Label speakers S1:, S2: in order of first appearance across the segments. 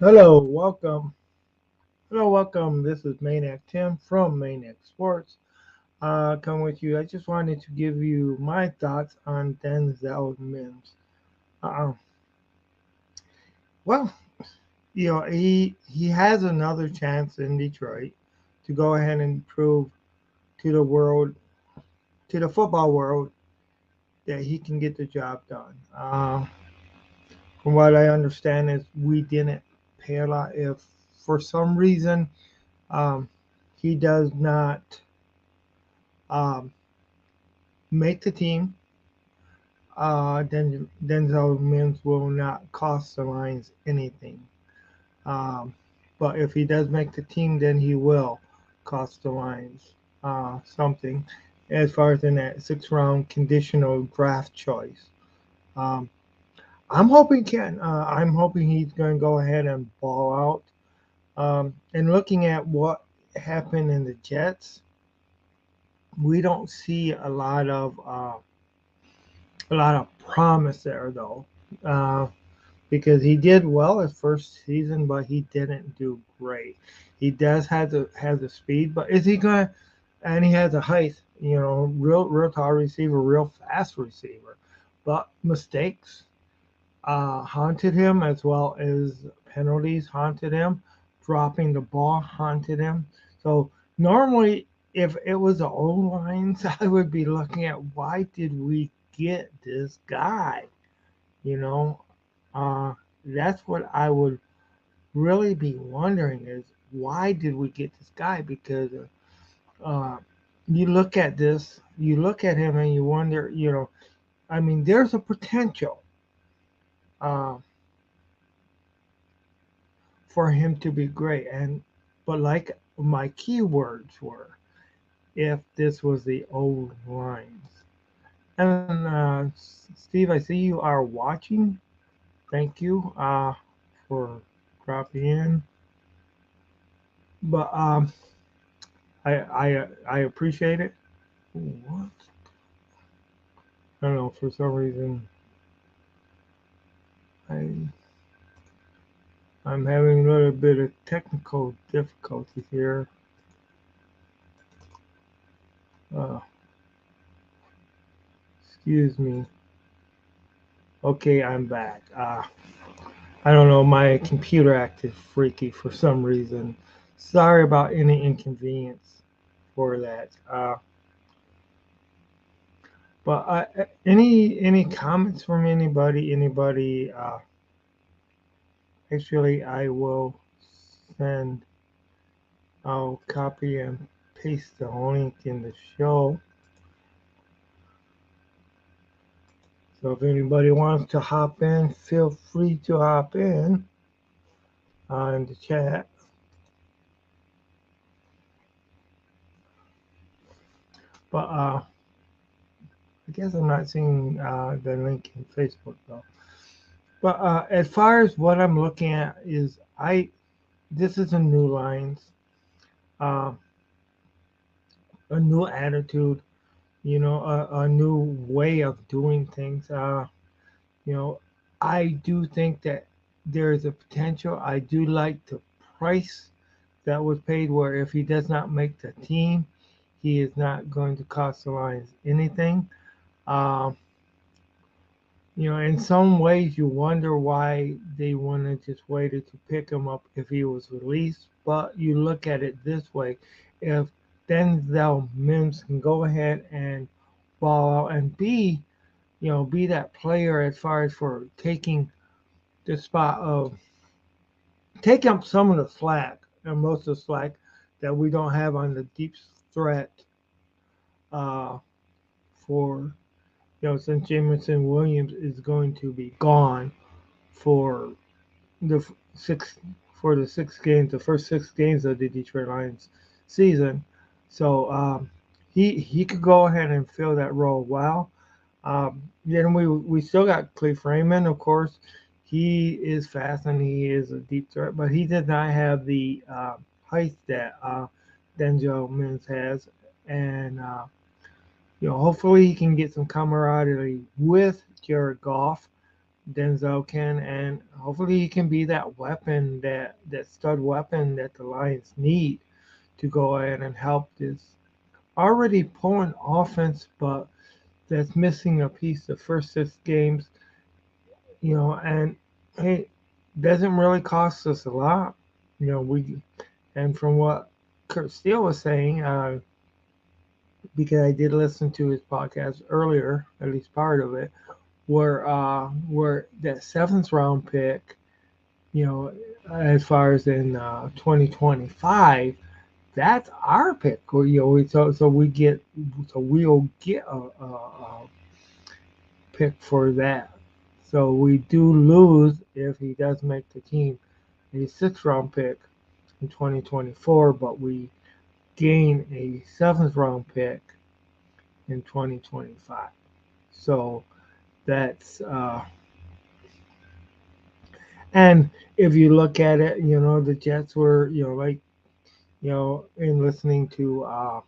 S1: Hello, welcome. Hello, welcome. This is Maniac Tim from Maniac Sports. Come with you. I just wanted to give you my thoughts on Denzel Mims. Uh, well, he has another chance in Detroit to go ahead and prove to the world, to the football world, that he can get the job done. From what I understand, is we didn't pay a lot. If for some reason um, he does not um, make the team, then Denzel Mims will not cost the Lions anything. Um, but if he does make the team, then he will cost the Lions something as far as in that sixth round conditional draft choice. Um, I'm hoping he's going to go ahead and ball out. And looking at what happened in the Jets, we don't see a lot of promise there though. Uh, because he did well his first season, but he didn't do great. He does has the speed, but is he gonna? And he has a height, real tall receiver, real fast receiver, but mistakes haunted him as well as penalties haunted him, dropping the ball haunted him. So normally, if it was the old lines, I would be looking at why did we get this guy? You know, uh, that's what I would really be wondering is why did we get this guy? Because uh, you look at him and you wonder, I mean, there's a potential uh, for him to be great, but like my keywords were, if this was the old lines. And Steve, I see you are watching. Thank you for dropping in. But I appreciate it. What? I don't know. For some reason, I I'm having a little bit of technical difficulty here. Uh, excuse me. Okay, I'm back. I don't know. My computer acted freaky for some reason. Sorry about any inconvenience for that. But any comments from anybody? Anybody? Actually, I will send. I'll copy and paste the link in the show. So if anybody wants to hop in, feel free to hop in the chat. But I guess I'm not seeing the link in Facebook though. But as far as what I'm looking at is this is a new lines, uh, a new attitude, a new way of doing things. You know, I do think that there is a potential. I do like the price that was paid, where if he does not make the team, he is not going to cost the Lions anything. Um, in some ways, you wonder why they wanted just waited to pick him up if he was released. But you look at it this way: if Denzel Mims can go ahead and ball out and be that player as far as for taking the spot of taking up some of the slack and most of the slack that we don't have on the deep threat uh, for since Jameson Williams is going to be gone for the six the 6 games, the first 6 games of the Detroit Lions season. So he could go ahead and fill that role well. Then we still got Cliff Raymond, of course. He is fast and he is a deep threat, but he did not have the height that Denzel Mims has, and hopefully he can get some camaraderie with Jared Goff. Denzel can, and hopefully he can be that weapon, that stud weapon that the Lions need to go ahead and help this already pulling offense, but that's missing a piece the first 6 games, and hey, doesn't really cost us a lot. We and from what Kurt Steele was saying, because I did listen to his podcast earlier, at least part of it, where that seventh round pick, you know, as far as in 2025, that's our pick. So we'll get a pick for that. So we do lose if he does make the team a sixth round pick in 2024, but we gain a seventh round pick in 2025. So that's and if you look at it, the Jets were, in listening to uh,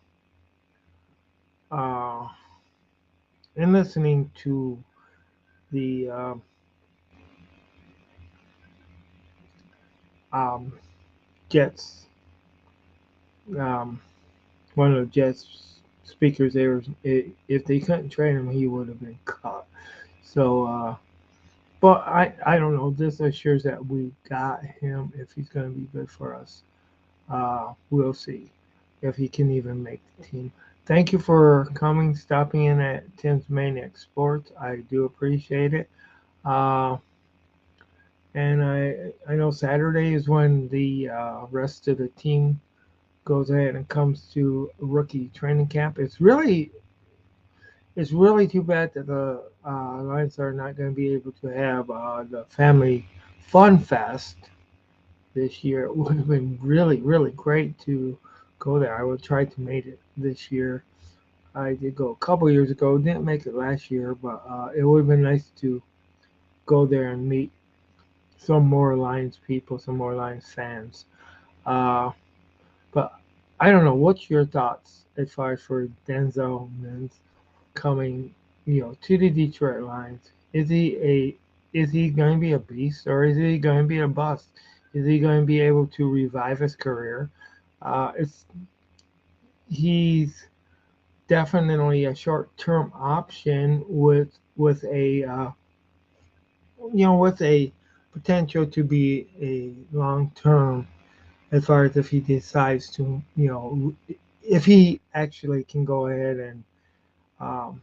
S1: the um, Jets, um, one of the Jets speakers, if they couldn't trade him, he would have been cut. So, but I don't know. This assures that we got him if he's going to be good for us. We'll see if he can even make the team. Thank you for coming, stopping in at Tim's Maniac Sports. I do appreciate it. Uh, and I know Saturday is when the rest of the team goes ahead and comes to rookie training camp. It's really too bad that the Lions are not going to be able to have the family fun fest this year. It would have been really, really great to go there. I would try to make it this year. I did go a couple years ago, didn't make it last year, but it would have been nice to go there and meet some more Lions people, some more Lions fans. Uh, but I don't know. What's your thoughts as far as for Denzel Mims coming, to the Detroit Lions? Is he going to be a beast, or is he going to be a bust? Is he going to be able to revive his career? It's He's definitely a short-term option with a potential to be a long-term, as far as if he decides to, if he actually can go ahead and um,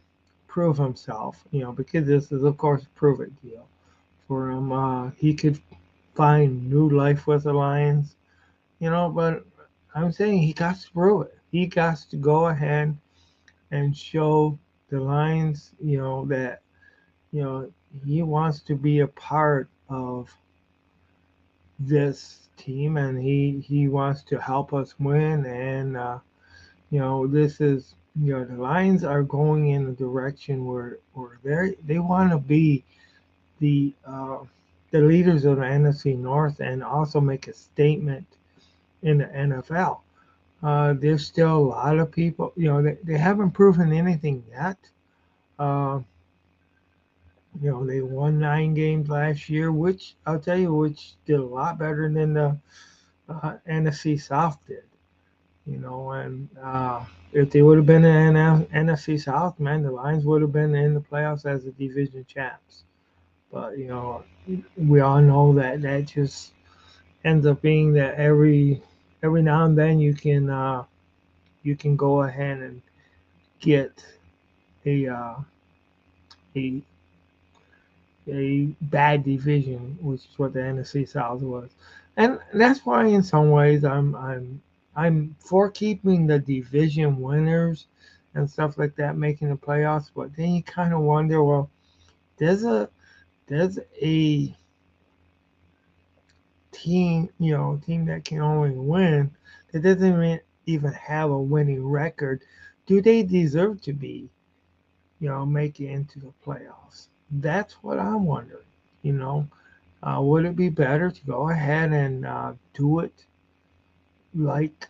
S1: prove himself, because this is, of course, a prove it deal for him. He could find new life with the Lions, but I'm saying he got to prove it. He got to go ahead and show the Lions, that, you know, he wants to be a part of this team, and he wants to help us win. And this is, the Lions are going in a direction where they want to be the uh, the leaders of the NFC North and also make a statement in the NFL. There's still a lot of people, they haven't proven anything yet. Uh, they won 9 games last year, which I'll tell you, which did a lot better than the NFC South did. And if they would have been in NFC South, man, the Lions would have been in the playoffs as the division champs. But we all know that just ends up being that every now and then you can go ahead and get a uh, a a bad division, which is what the NFC South was, and that's why in some ways I'm for keeping the division winners and stuff like that making the playoffs. But then you kind of wonder, well, there's a there's a team that can only win that doesn't even have a winning record. Do they deserve to be, make it into the playoffs? That's what I'm wondering. You know, would it be better to go ahead and do it like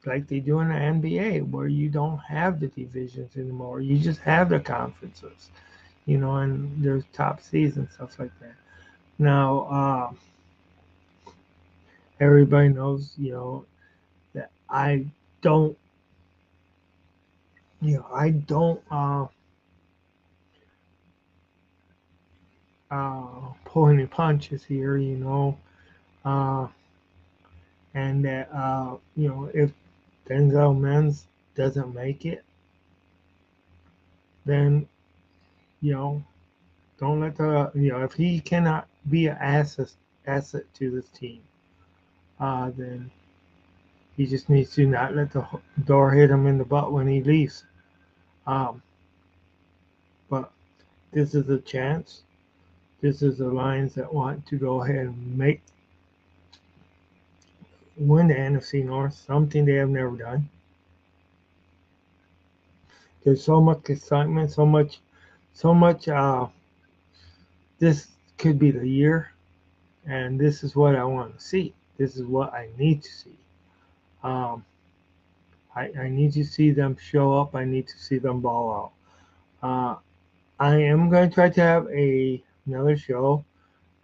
S1: like they do in the NBA, where you don't have the divisions anymore? You just have the conferences. and there's top seeds and stuff like that. Now, everybody knows, that don't, I don't pull any punches here, uh, and that, if Denzel Mims doesn't make it, then, you know, don't let if he cannot be an asset to this team, then he just needs to not let the door hit him in the butt when he leaves. Um, but this is a chance. This is the Lions that want to go ahead and win the NFC North, something they have never done. There's so much excitement, so much. This could be the year, and this is what I want to see. This is what I need to see. Um, I need to see them show up. I need to see them ball out. I am going to try to have another show,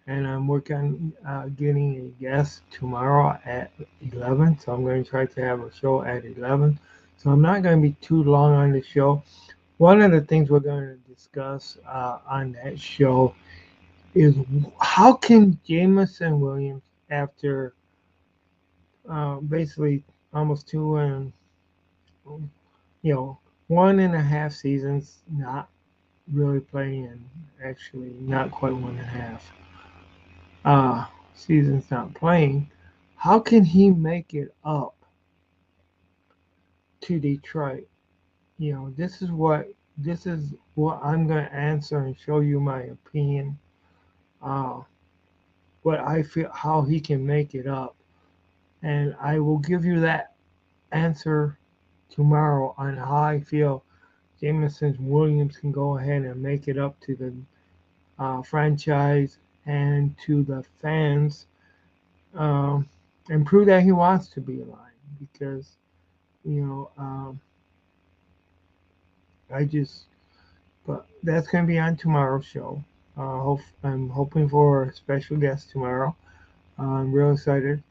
S1: and I'm working on getting a guest tomorrow at 11. So I'm going to try to have a show at 11. So I'm not going to be too long on the show. One of the things we're going to discuss on that show is how can Jameson Williams, after basically almost two and you know 1.5 seasons not really playing, and actually not quite 1.5 uh, seasons not playing, how can he make it up to Detroit? This is what I'm going to answer and show you my opinion. Uh, what I feel how he can make it up, and I will give you that answer tomorrow on how I feel Jameson Williams can go ahead and make it up to the franchise and to the fans, um, and prove that he wants to be alive. Because you know, I just, but that's going to be on tomorrow's show. I'm hoping for a special guest tomorrow. I'm real excited,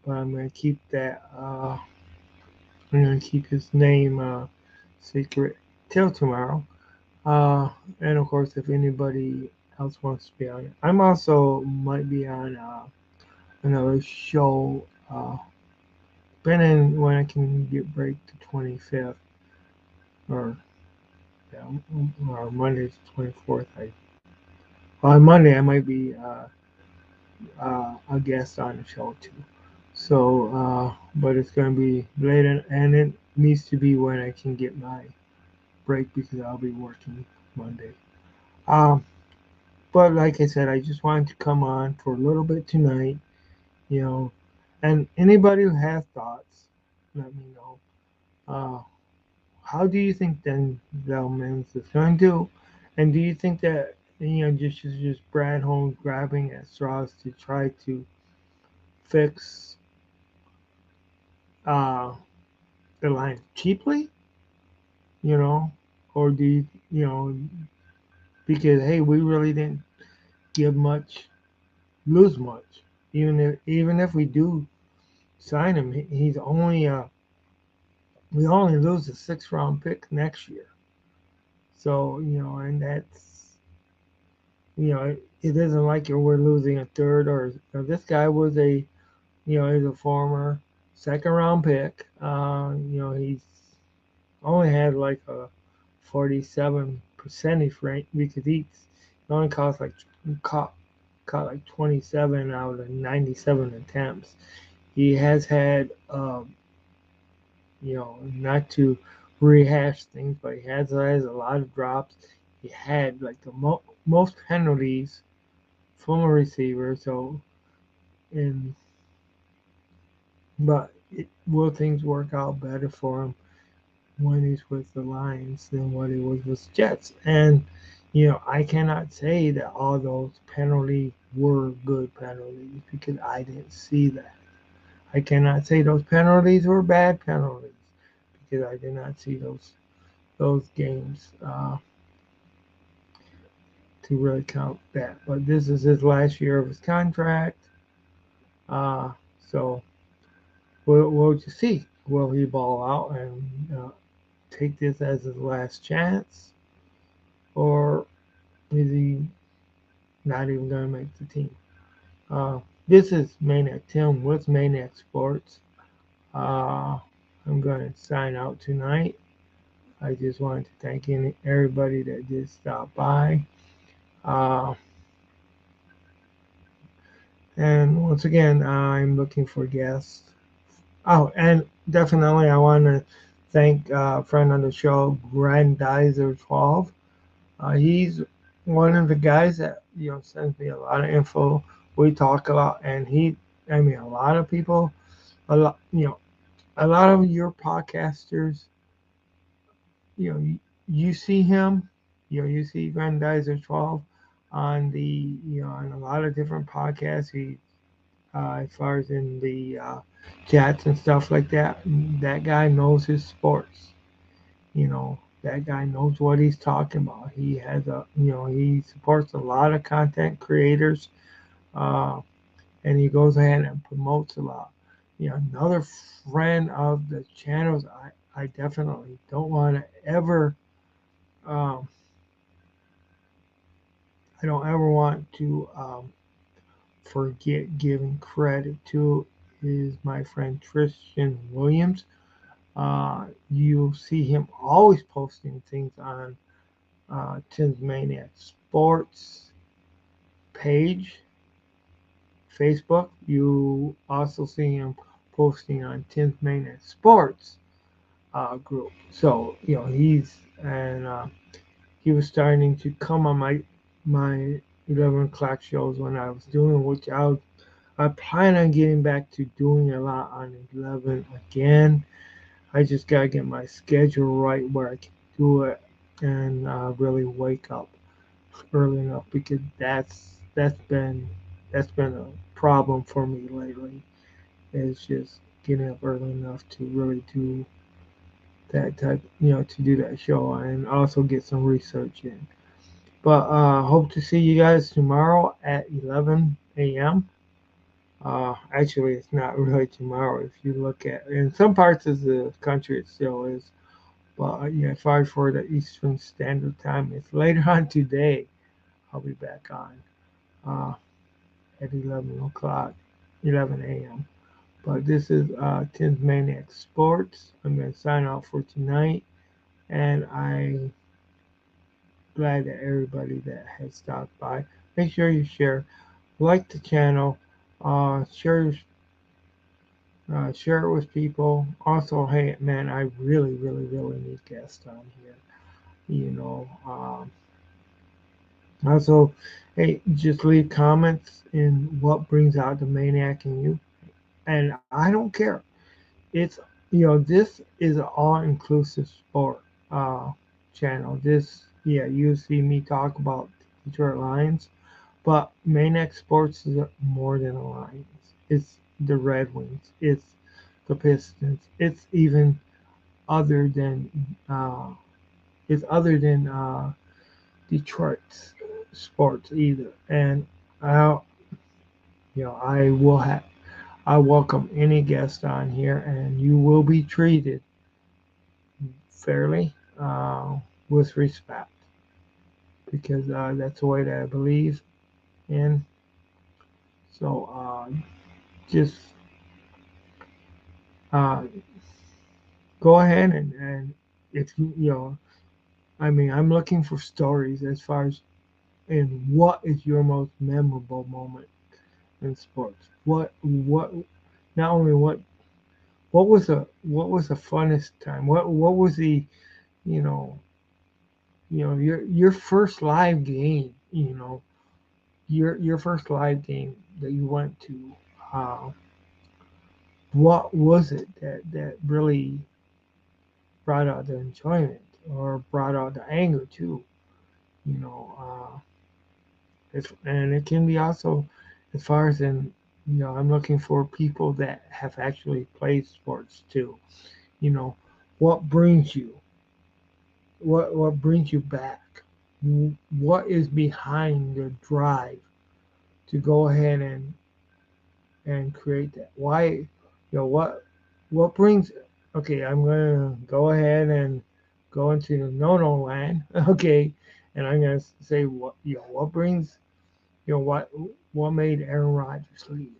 S1: but I'm going to keep that. I'm going to keep his name secret till tomorrow. And of course, if anybody else wants to be on it, I'm also might be on another show. Depending when I can get break the 25th, or yeah, or Monday's 24th. On Monday I might be a guest on the show too. So, but it's gonna be late, and it needs to be when I can get my break because I'll be working Monday. Um, but like I said, I just wanted to come on for a little bit tonight, you know, and anybody who has thoughts, let me know. Uh, how do you think Denzel Mims is going to do? And do you think that just Brad Holmes grabbing at straws to try to fix uh, the line cheaply, you know, or do because hey, we really didn't give much, lose much, even if we do sign him, he's only we only lose a 6th round pick next year. So and that's it isn't like we're losing a third, or this guy was he's a former 2nd round pick. He's only had like a 47 percentage rate because he only caught, caught like 27 out of 97 attempts. He has had not to rehash things, but he has a lot of drops. He had like the most penalties from a receiver. So, and but will things work out better for him when he's with the Lions than what he was with Jets? And I cannot say that all those penalties were good penalties because I didn't see that. I cannot say those penalties were bad penalties because I did not see those games. to really count that. But this is his last year of his contract. Uh, so we'll just see. Will he ball out and take this as his last chance? Or is he not even going to make the team? Uh, this is Maniac Tim with Maniac Sports. Uh, I'm going to sign out tonight. I just wanted to thank everybody that did stop by. Uh, and once again, I'm looking for guests. Oh, and definitely I want to thank a friend on the show, Grandizer 12. He's one of the guys that sends me a lot of info. We talk a lot, and a lot of people, a lot of your podcasters, you see him, you see Grandizer 12 on on a lot of different podcasts. As far as in the chats and stuff like that, that guy knows his sports. That guy knows what he's talking about. He has he supports a lot of content creators, uh, and he goes ahead and promotes a lot. Another friend of the channels, I definitely don't want to ever, um, I don't ever want to forget giving credit to is my friend Tristan Williams. You'll see him always posting things on Tim's Maniac Sports page, Facebook. You also see him posting on Tim's Maniac Sports group. So he was starting to come on my 11 o'clock shows when I was doing, which I plan on getting back to doing a lot on 11 again. I just gotta get my schedule right where I can do it and really wake up early enough because that's been a problem for me lately. Is just getting up early enough to really do that type, to do that show and also get some research in. But hope to see you guys tomorrow at 11 a.m. Actually, it's not really tomorrow. If you look at in some parts of the country, it still is. But as far as for the Eastern Standard Time, it's later on today. I'll be back on at 11 o'clock, 11 a.m. But this is Tim's Maniac Sports. I'm going to sign off for tonight, and I'm glad that everybody that has stopped by. Make sure you share, like the channel, share share it with people. Also, hey man, I really, really, really need guests on here. You know, also, hey, just leave comments in what brings out the maniac in you, and I don't care. It's this is an all-inclusive sport uh, channel. You see me talk about Detroit Lions, but Maniac Sports is more than the Lions. It's the Red Wings. It's the Pistons. Other than uh, it's other than Detroit's sports either. And I, I will have I welcome any guest on here, and you will be treated fairly with respect because that's the way that I believe in. So just uh, go ahead and if I'm looking for stories as far as in what is your most memorable moment in sports. What not only what was the funnest time? What was the you know your first live game? Your first live game that you went to. Uh, what was it that really brought out the enjoyment or brought out the anger too? You know, and it can be also as far as in I'm looking for people that have actually played sports too. You know, what brings you what brings you back? what is behind the drive to go ahead and create that? Why, what brings? Okay, I'm gonna go ahead and go into the no-no land. Okay, and I'm gonna say what brings, what made Aaron Rodgers leave?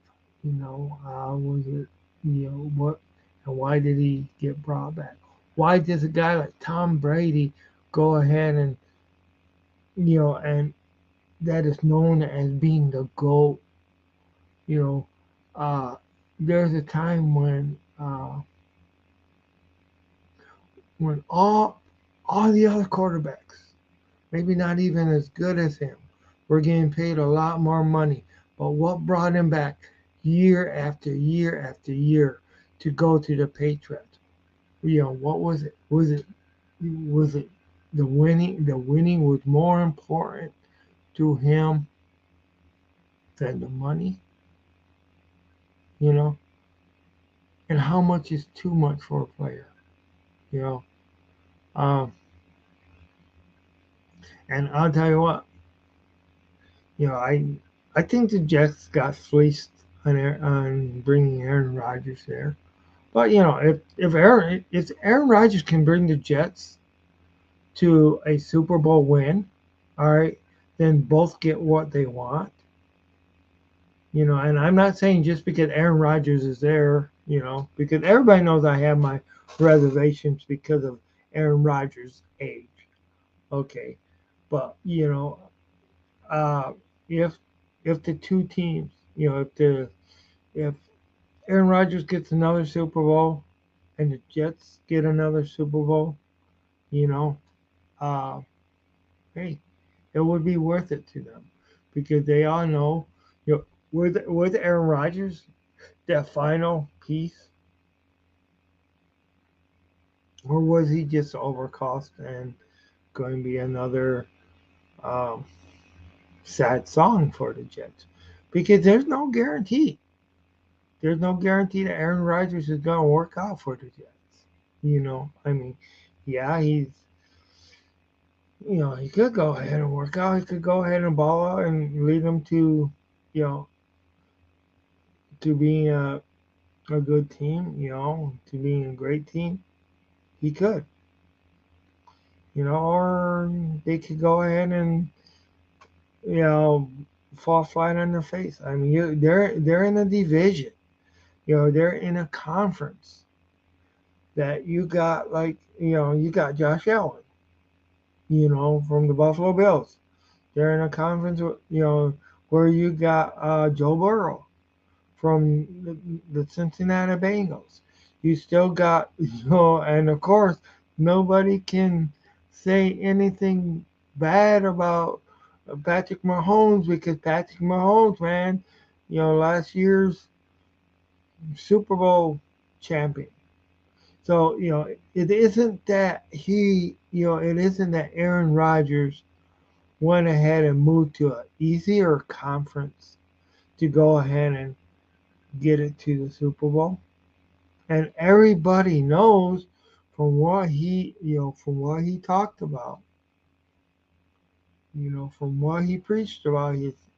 S1: Was it, what, and why did he get brought back? Why does a guy like Tom Brady go ahead and that is known as being the GOAT? You know, uh, there's a time when all the other quarterbacks, maybe not even as good as him, were getting paid a lot more money. But what brought him back year after year after year to go to the Patriots? What was it? Was it the winning? The winning was more important to him than the money, you know? And how much is too much for a player, you know? Um, and I'll tell you what, you know, I think the Jets got fleeced on bringing Aaron Rodgers there. But if Aaron Rodgers can bring the Jets to a Super Bowl win, all right, then both get what they want. And I'm not saying just because Aaron Rodgers is there, because everybody knows I have my reservations because of Aaron Rodgers' age. Okay, but uh, if if the two teams, if Aaron Rodgers gets another Super Bowl and the Jets get another Super Bowl, you know, uh, hey, it would be worth it to them because they all know, with Aaron Rodgers, that final piece, or was he just overcost and going to be another um, sad song for the Jets? Because there's no guarantee. There's no guarantee that Aaron Rodgers is going to work out for the Jets. I mean, yeah, he could go ahead and work out. He could go ahead and ball out and lead them you know, to being a good team, to being a great team. He could, or they could go ahead and, you know, fall flat on their face. I mean, they're in a division, they're in a conference that you got like, you got Josh Allen, from the Buffalo Bills. They're in a conference, where you got Joe Burrow from the Cincinnati Bengals. You still got, and of course, nobody can say anything bad about Patrick Mahomes because Patrick Mahomes, man, last year's Super Bowl champion. So, it isn't that it isn't that Aaron Rodgers went ahead and moved to an easier conference to go ahead and get it to the Super Bowl. And everybody knows from what he talked about, from what he preached about,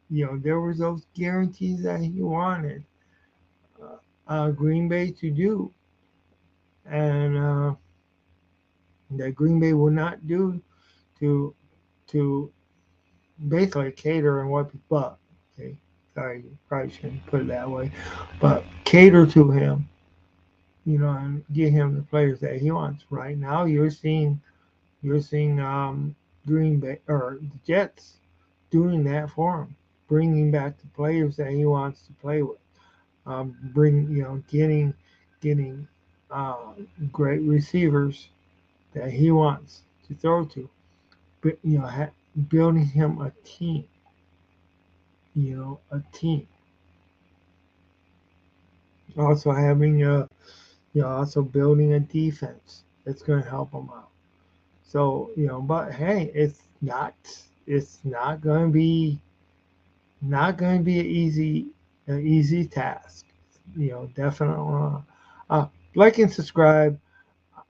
S1: there was those guarantees that he wanted Green Bay to do, and that Green Bay would not do to to basically cater and what, but okay, sorry, probably shouldn't put it that way, but cater to him, and get him the players that he wants. Right now, you're seeing Green Bay or the Jets doing that for him, bringing back the players that he wants to play with. Getting uh, great receivers that he wants to throw to, but building him a team. A team. Also having also building a defense that's going to help him out. So but hey, it's not going to be an easy task. Definitely. Like and subscribe.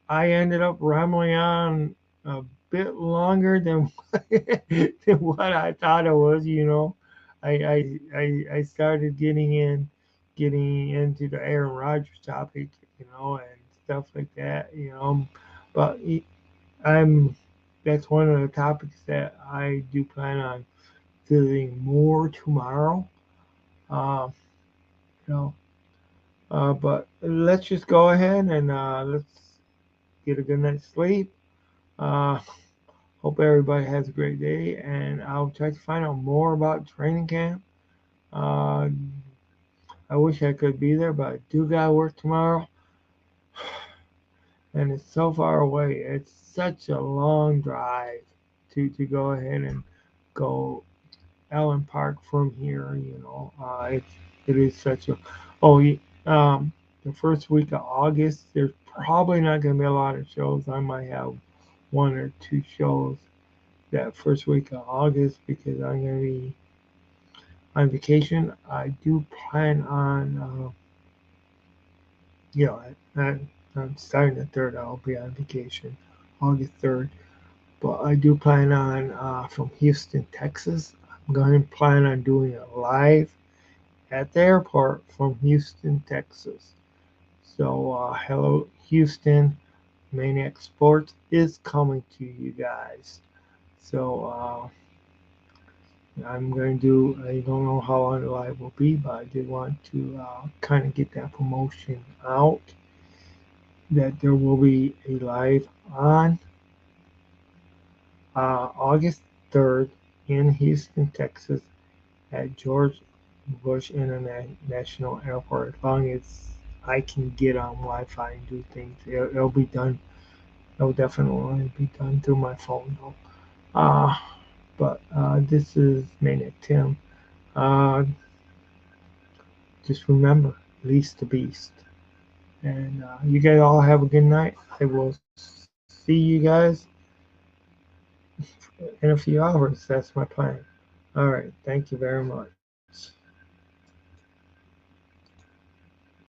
S1: I ended up rambling on bit longer than than what I thought it was. I started getting into the Aaron Rodgers topic, and stuff like that. But I'm that's one of the topics that I do plan on visiting more tomorrow. Um, you know, but let's just go ahead and let's get a good night's sleep. Uh, Hope everybody has a great day, and I'll try to find out more about training camp. Uh, I wish I could be there, but I do gotta work tomorrow, and it's so far away. It's such a long drive to go ahead and go Allen Park from here. It is such a oh the first week of August. There's probably not gonna be a lot of shows. I might have one or two shows that first week of August because I'm gonna be on vacation. I do plan on you know I, I'm starting the third. I'll be on vacation August 3rd, but I do plan on from Houston, Texas. I'm going to plan on doing a live at the airport from Houston, Texas. So, hello, Houston. Maniac Sports is coming to you guys. So, I'm going to do, I don't know how long the live will be, but I did want to kind of get that promotion out that there will be a live on August 3rd in Houston, Texas at George Bush International Airport. As long as I can get on Wi-Fi and do things, it'll be done. It'll definitely be done through my phone though. But this is Maniac Tim. Uh, just remember, least the beast. And you guys all have a good night. I will see you guys in a few hours. That's my plan. All right. Thank you very much.